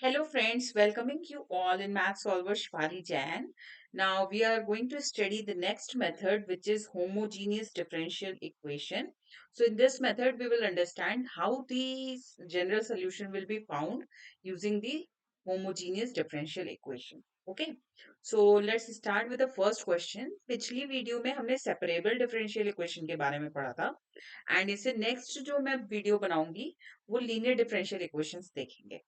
Hello friends, welcoming you all in Math Solver Shwari Jain. Now we are going to study the next method which is homogeneous differential equation. So in this method we will understand how the general solution will be found using the homogeneous differential equation. Okay, so let's start with the first question. पिछली video में हमने separable differential equation के बारे में पढ़ा था and इससे next जो मैं वीडियो बनाऊंगी वो लीनियर डिफरेंशियल इक्वेशंस देखेंगे.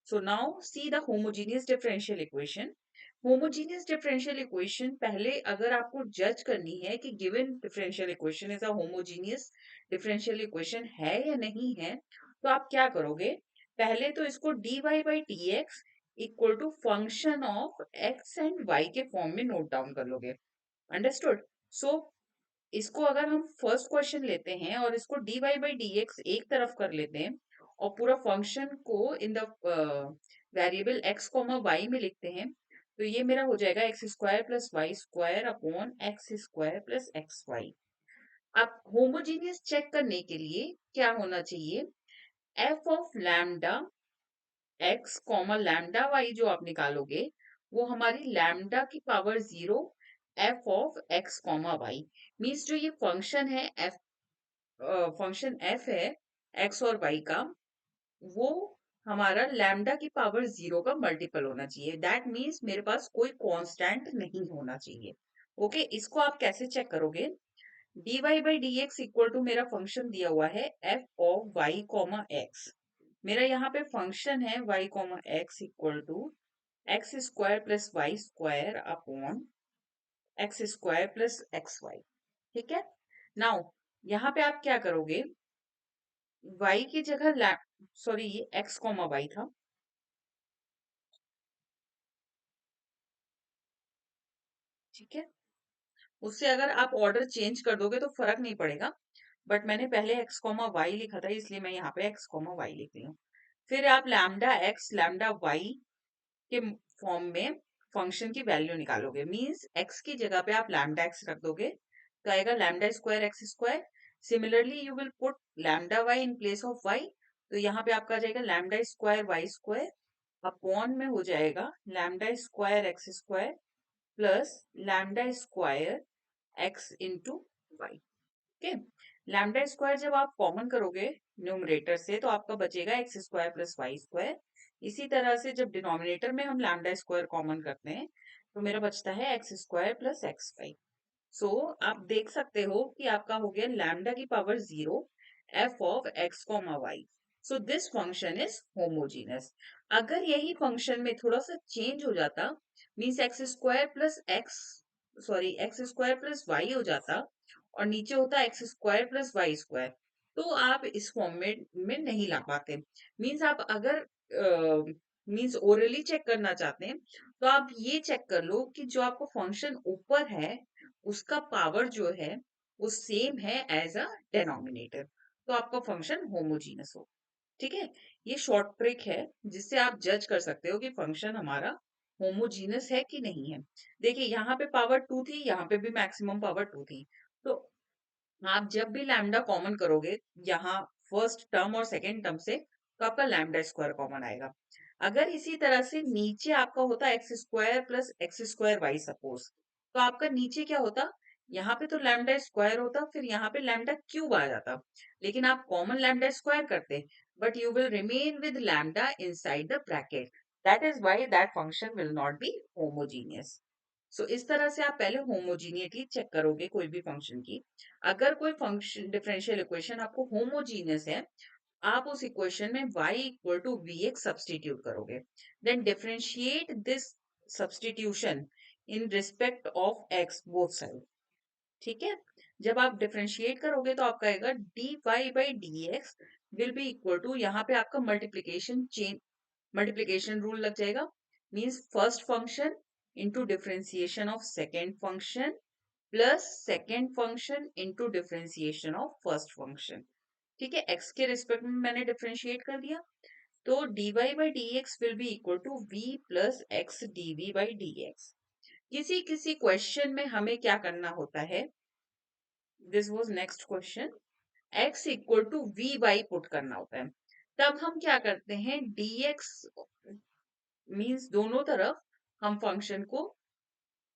So now see the homogeneous differential equation. Homogeneous differential equation पहले अगर आपको जज करनी है कि given differential equation is a homogeneous differential equation है या नहीं है, तो आप क्या करोगे? पहले तो इसको dy by dx equal to function of x and y के फॉर्म में नोट डाउन कर लोगे. अंडरस्टूड? सो इसको अगर हम फर्स्ट क्वेश्चन लेते हैं और इसको dy by dx एक तरफ कर लेते हैं और पूरा फंक्शन को in the variable x comma y में लिखते हैं, तो ये मेरा हो जाएगा x square plus y square upon x square plus x y. अब होमोजीनियस चेक करने के लिए क्या होना चाहिए? F of lambda x comma lambda y जो आप निकालोगे वो हमारी लैम्डा की power 0 f of x comma y. Means जो ये फंक्शन है एफ, फंक्शन एफ है एक्स और वाई का, वो हमारा लैम्डा की पावर 0 का मल्टीपल होना चाहिए. दैट मीन्स मेरे पास कोई कांस्टेंट नहीं होना चाहिए. ओके इसको आप कैसे चेक करोगे? dy by D x equal to मेरा फंक्शन दिया हुआ है f of y comma x. मेरा यहाँ पे फंक्शन है y comma x equal to x square plus y square upon x square plus x y. ठीक है. नाउ यहाँ पे आप क्या करोगे? y की जगह सॉरी ये x कॉमा वाई था. ठीक है. उससे अगर आप ऑर्डर चेंज कर दोगे तो फर्क नहीं पड़ेगा, बट मैंने पहले x कॉमा वाई लिखा था इसलिए मैं यहाँ पे x कॉमा वाई लिख रही हूँ. फिर आप लैम्डा एक्स लैम्डा वाई के फॉर्म में फंक्शन की वैल्यू निकालोगे. मींस x की जगह पे आप लैम्डा एक्स रख दोगे तो आएगा lambda square x square. Similarly you will put lambda y in place of y, तो यहाँ पे आपका आ जाएगा lambda square y square upon में हो जाएगा lambda square x square plus lambda square x into y. Okay. Lambda square जब आप कॉमन करोगे न्यूमरेटर से तो आपका बचेगा x square plus y square. इसी तरह से जब डिनोमिनेटर में हम लैम्डा स्क्वायर कॉमन करते हैं तो मेरा बचता है X square plus x Y. So आप देख सकते हो कि आपका हो गया लैम्डा की power 0 f of x comma y. So this function is homogeneous. अगर यही फंक्शन में थोड़ा सा चेंज हो जाता, means x square plus x, sorry x square plus y हो जाता और नीचे होता x square plus y square, तो आप इस फॉर्म में नहीं ला पाते. मीन्स आप अगर मीन्स ओरली चेक करना चाहते हैं तो आप ये चेक कर लो कि जो आपको फंक्शन ऊपर है उसका पावर जो है वो सेम है एज अ डेनोमिनेटर, तो आपका फंक्शन होमोजीनस हो. ठीक है. ये शॉर्ट ट्रिक है जिससे आप जज कर सकते हो कि फंक्शन हमारा होमोजीनस है कि नहीं है. देखिए यहाँ पे पावर 2 थी, यहाँ पे भी मैक्सिमम पावर 2 थी, तो आप जब भी लैम्डा कॉमन करोगे यहाँ फर्स्ट टर्म और सेकेंड टर्म से, तो आपका लैम्डा स्क्वायर कॉमन आएगा. अगर इसी तरह से नीचे आपका होता x square plus x square y suppose, तो आपका नीचे क्या होता? यहाँ पे तो लैम्डा स्क्वायर होता, फिर यहाँ पे लैम्डा क्यूब आ जाता, लेकिन आप कॉमन लैम्डा स्क्वायर करते, but you will remain with lambda inside the bracket. That is why that function will not be homogeneous. So इस तरह से आप पहले होमोजीनियटी चेक करोगे कोई भी फंक्शन की. अगर कोई फंक्शन डिफरेंशियल इक्वेशन आपको होमोजीनियस है, आप उस इक्वेशन में y equal to we X substitute करोगे. Then differentiate this substitution in respect of x both side. ठीक है. जब आप डिफरेंशिएट करोगे तो आपका आएगा dy by D x will be equal to, यहाँ पे आपका मल्टीप्लीकेशन चेन मल्टीप्लीकेशन रूल लग जाएगा. Means first function into differentiation of second function plus second function into differentiation of first function. ठीक है. x के रिस्पेक्ट में मैंने डिफरेंशिएट कर दिया, तो dy by D x will be equal to v plus x dv by D x. किसी किसी क्वेश्चन में हमें क्या करना होता है? This was next question. x equal to v y put करना होता है. तब हम क्या करते हैं? dx मीन्स दोनों तरफ हम फंक्शन को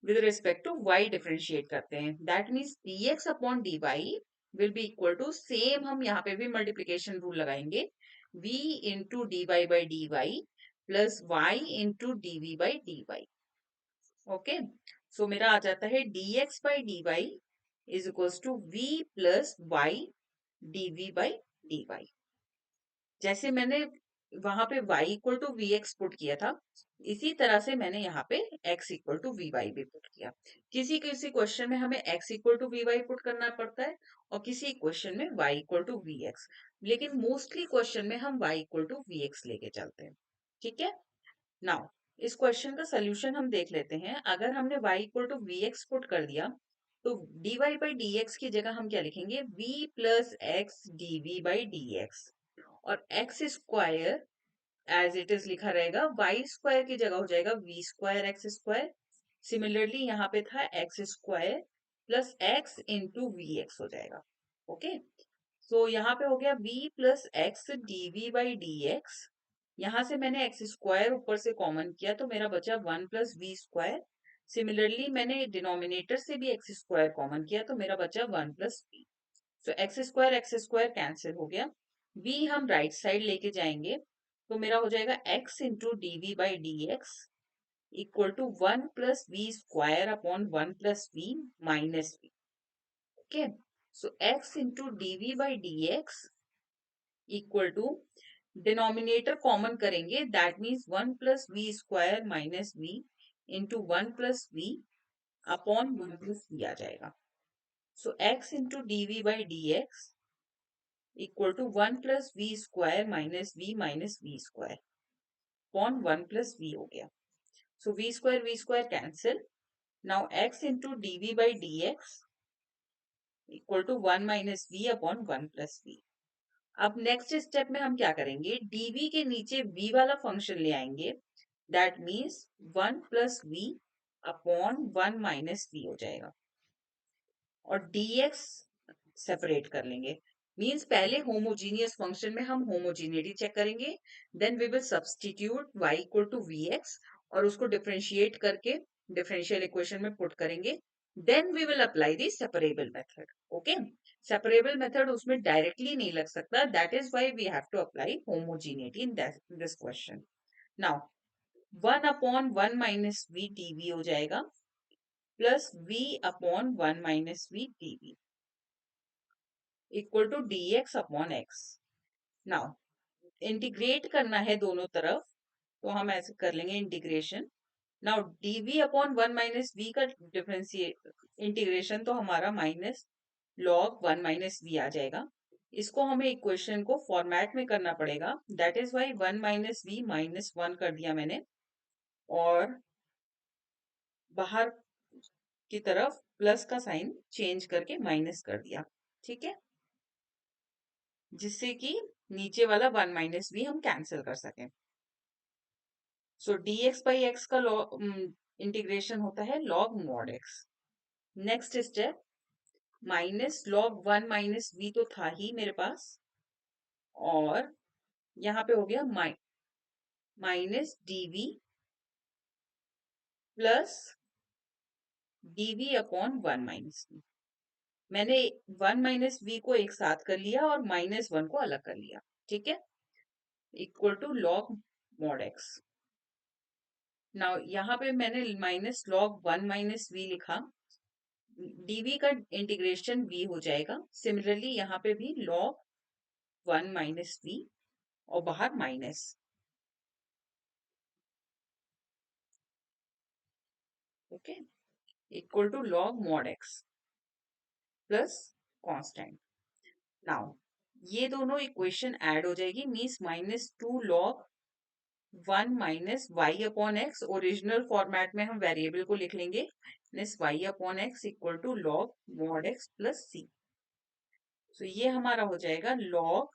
with respect to y differentiate करते हैं. That means dx upon dy will be equal to same. हम यहाँ पे भी मल्टीप्लीकेशन रूल लगाएंगे. v into D Y by D Y plus y into dv by dy. Okay, so मेरा आ जाता है dx by dy is equals to v plus y dv by dy. जैसे मैंने वहां पे y equal to we x put किया था, इसी तरह से मैंने यहाँ पे x equal to v y भी पुट किया. किसी किसी क्वेश्चन में हमें x equal to v y put करना पड़ता है और किसी क्वेश्चन में y equal to we x, लेकिन मोस्टली क्वेश्चन में हम y equal to we x लेके चलते हैं. ठीक है, नाउ इस क्वेश्चन का सोल्यूशन हम देख लेते हैं. अगर हमने y equal to we x put कर दिया तो dy बाई डी एक्स की जगह हम क्या लिखेंगे, v plus X D we by D X, और X square as it is लिखा रहेगा, वाई स्क्वायर की जगह हो जाएगा V square x square. Similarly यहाँ पे था X square plus X into V X हो जाएगा. ओके, सो यहाँ पे हो गया v plus X D we by D X. यहाँ से मैंने एक्स स्क्वायर ऊपर से कॉमन किया तो मेरा बचा one plus we square. Similarly मैंने डिनोमिनेटर से भी एक्स स्क्वायर कॉमन किया तो मेरा बचा one plus v. So x square cancel हो गया. v हम राइट साइड लेके जाएंगे तो मेरा हो जाएगा x into D we by D x equal to one plus we square upon one plus V minus V. Okay, so x into D we by D x equal to denominator common करेंगे, that means one plus we square minus V into one plus we upon one plus V आ जाएगा. So x into D we by D x equal to one plus we square minus we square upon one plus v हो गया. So v square cancel. Now x into D we by D x equal to one minus v upon one plus v. अब next step में हम क्या करेंगे, dv के नीचे v वाला फंक्शन ले आएंगे, that means one plus we upon one minus v हो जाएगा और dx सेपरेट कर लेंगे. मीन्स पहले होमोजीनियस फंक्शन में हम होमोजीनिटी चेक करेंगे, then we will substitute y equal to we x और उसको डिफरेंशिएट करके डिफरेंशियल इक्वेशन में पुट करेंगे, then we will apply the separable method. Okay, separable method उसमें डायरेक्टली नहीं लग सकता, that is why we have to apply homogeneity in this question. Now one upon one minus v d हो जाएगा plus v upon one minus v d equal to D x upon X. Now integrate करना है दोनों तरफ तो हम ऐसे कर लेंगे integration. Now dv upon one minus V का डिफरेंशिएट इंटीग्रेशन तो हमारा minus log one minus V आ जाएगा. इसको हमें इक्वेशन को फॉर्मेट में करना पड़ेगा, that is Y one minus V minus one कर दिया मैंने और बाहर की तरफ प्लस का साइन चेंज करके माइनस कर दिया. ठीक है, जिससे कि नीचे वाला वन माइनस वी हम कैंसिल कर सकें. सो dx बाई एक्स का इंटीग्रेशन होता है log mod x. Next step, minus log one minus v तो था ही मेरे पास और यहाँ पे हो गया minus dv plus dv upon one minus v. मैंने वन माइनस वी को एक साथ कर लिया और माइनस वन को अलग कर लिया. ठीक है, equal to log mod x. Now यहाँ पे मैंने minus log one minus v लिखा, dv का इंटीग्रेशन v हो जाएगा. सिमिलरली यहाँ पे भी log वन माइनस वी और बाहर minus. Okay, equal to log mod x plus constant. Now ये दोनों इक्वेशन ऐड हो जाएगी, means minus two log one minus Y upon X. Original format में हम वेरिएबल को लिख लेंगे, means Y upon X equal to log mod x plus C. तो ये हमारा हो जाएगा log,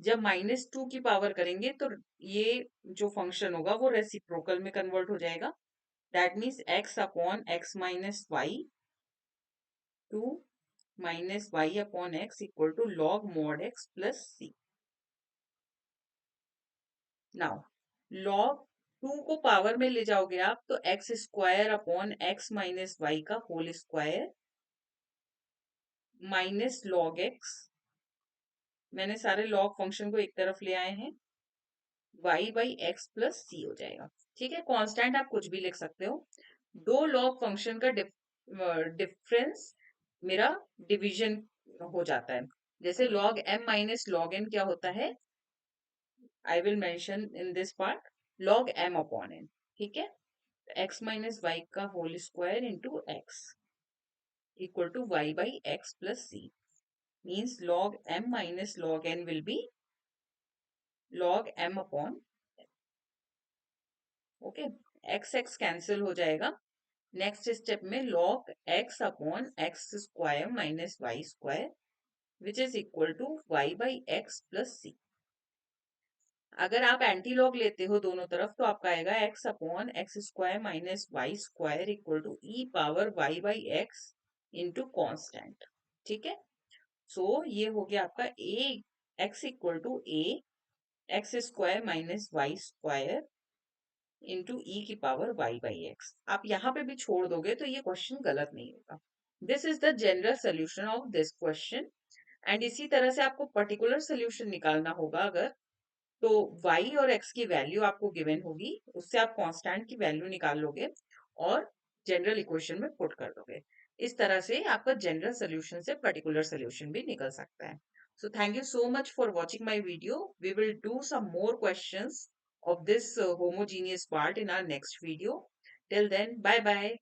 जब माइनस टू की पावर करेंगे तो ये जो फंक्शन होगा वो रेसिप्रोकल में कन्वर्ट हो जाएगा, that means x upon X minus Y two minus Y upon X equal to log mod x plus C. Now log 2 को पावर में ले जाओगे आप तो X square upon X minus Y का whole square minus log X, मैंने सारे log function को एक तरफ ले आए हैं, वाई बाई एक्स प्लस सी हो जाएगा। ठीक है, कांस्टेंट आप कुछ भी लिख सकते हो। दो लॉग फंक्शन का डिफरेंस मेरा डिवीजन हो जाता है। जैसे log m minus log n क्या होता है, I will mention in this part, log m upon n. ठीक है, एक्स माइनस वाई का whole square into x equal to Y by x plus c, means log m minus log n will be log m upon, okay, X X cancel हो जाएगा। Next step में log x upon x square minus Y square which is equal to Y by x plus C. अगर आप anti log लेते हो दोनों तरफ तो आपका आएगा x upon x square minus Y square equal to E power Y by X into constant. ठीक है, सो ये हो गया आपका A X equal to A X square minus Y square into E की पावर वाई बाई एक्स। आप यहाँ पे भी छोड़ दोगे तो ये क्वेश्चन गलत नहीं होगा। This is the general solution of this question. And इसी तरह से आपको पर्टिकुलर सोल्यूशन निकालना होगा अगर, तो y और x की वैल्यू आपको गिवन होगी, उससे आप कांस्टेंट की वैल्यू निकाल लोगे और जनरल इक्वेशन में पुट कर दोगे। इस तरह से आपका जनरल सोल्यूशन से पर्टिकुलर सोल्यूशन भी निकल सकता है। So thank you so much for watching my video. We will do some more questions of this homogeneous part in our next video. Till then, bye bye.